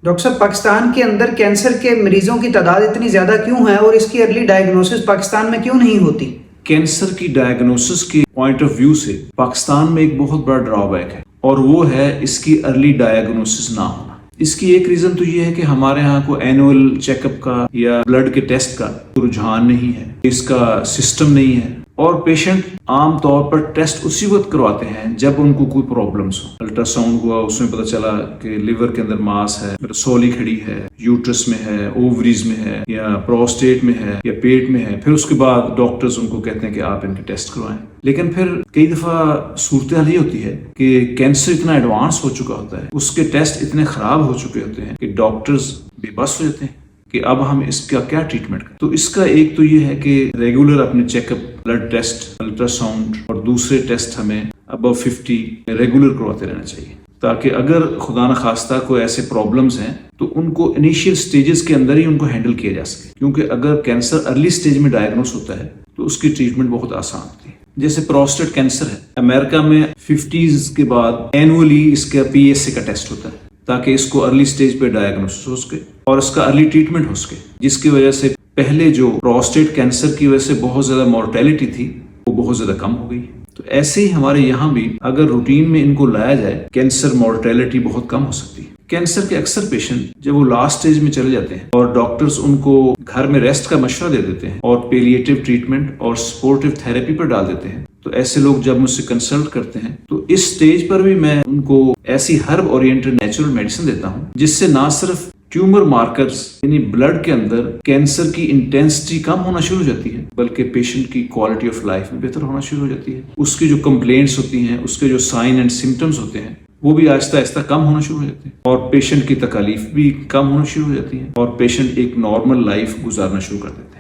Doctor صاحب، پاکستان کے اندر cancer کے مریضوں کی تعداد اتنی زیادہ کیوں ہے اور اس کی ارلی ڈائگنوسس پاکستان میں کیوں نہیں ہوتی؟ کینسر کی ڈائگنوسس کے پوائنٹ آف ویو سے پاکستان میں ایک بہت بڑا ڈرا بیک ہے، اور وہ ہے اس کی ارلی ڈائگنوسس نہ ہونا۔ اس کی ایک ریزن تو یہ ہے کہ ہمارے ہاں کوئی اینول چیک اپ کا یا بلڈ کے ٹیسٹ کا رجحان نہیں ہے، اس کا سسٹم نہیں ہے، اور پیشنٹ عام طور پر ٹیسٹ اسی وقت کرواتے ہیں جب ان کو کوئی پرابلمس ہو۔ الٹرا ساؤنڈ ہوا، اس میں پتہ چلا کہ لیور کے اندر ماس ہے، رسولی کھڑی ہے، یوٹرس میں ہے، اووریز میں ہے، یا پروسٹیٹ میں ہے، یا پیٹ میں ہے، پھر اس کے بعد ڈاکٹرز ان کو کہتے ہیں کہ آپ ان کے ٹیسٹ کروائیں۔ لیکن پھر کئی دفعہ صورتحال یہ ہوتی ہے کہ کینسر اتنا ایڈوانس ہو چکا ہوتا ہے، اس کے ٹیسٹ اتنے خراب ہو چکے ہوتے ہیں کہ ڈاکٹرز بے بس ہو جاتے ہیں کہ اب ہم اس کا کیا ٹریٹمنٹ کریں۔ تو اس کا ایک تو یہ ہے کہ ریگولر اپنے check up, blood test, ultrasound اور دوسرے ٹیسٹ ہمیں ابو 50 ریگولر کرواتے رہنا چاہیے، تاکہ اگر خدا نخواستہ کوئی ایسے پرابلمز ہیں تو ان کو انیشیل سٹیجز کے اندر ہی ان کو ہینڈل کیا جا سکے، کیونکہ اگر کینسر ارلی سٹیج میں ڈائگنوس ہوتا ہے تو اس کی ٹریٹمنٹ بہت آسان ہوتی ہے۔ جیسے پروسٹیٹ کینسر ہے، امریکہ میں 50s کے بعد اینولی اس کا PSA کا ٹیسٹ ہوتا ہے، تاکہ اس کو ارلی سٹیج پہ ڈائگنوسس ہو سکے اور اس کا ارلی ٹریٹمنٹ ہو سکے، جس کی وجہ سے پہلے جو پروسٹیٹ کینسر کی وجہ سے بہت زیادہ مورٹیلٹی تھی وہ بہت زیادہ کم ہو گئی۔ تو ایسے ہی ہمارے یہاں بھی اگر روٹین میں ان کو لایا جائے، کینسر مورٹیلٹی بہت کم ہو سکتی ہے۔ کینسر کے اکثر پیشنٹ جب وہ لاسٹ سٹیج میں چلے جاتے ہیں اور ڈاکٹرز ان کو گھر میں ریسٹ کا مشورہ دے دیتے ہیں اور پیلیٹیو ٹریٹمنٹ اور سپورٹیو تھراپی پر ڈال دیتے ہیں، تو ایسے لوگ جب مجھ سے کنسلٹ کرتے ہیں تو اس سٹیج پر بھی میں ان کو ایسی ہرب اورینٹڈ نیچرل میڈیسن دیتا ہوں، جس سے نہ صرف ٹیومر مارکرز یعنی بلڈ کے اندر کینسر کی انٹینسٹی کم ہونا شروع ہو جاتی ہے، بلکہ پیشنٹ کی کوالٹی آف لائف میں بہتر ہونا شروع ہو جاتی ہے۔ اس کی جو کمپلینٹس ہوتی ہیں، اس کے جو سائن اینڈ سمٹمز ہوتے ہیں، وہ بھی آہستہ آہستہ کم ہونا شروع ہو جاتے ہیں، اور پیشنٹ کی تکالیف بھی کم ہونا شروع ہو جاتی ہیں، اور پیشنٹ ایک نارمل لائف گزارنا شروع کر دیتے ہیں۔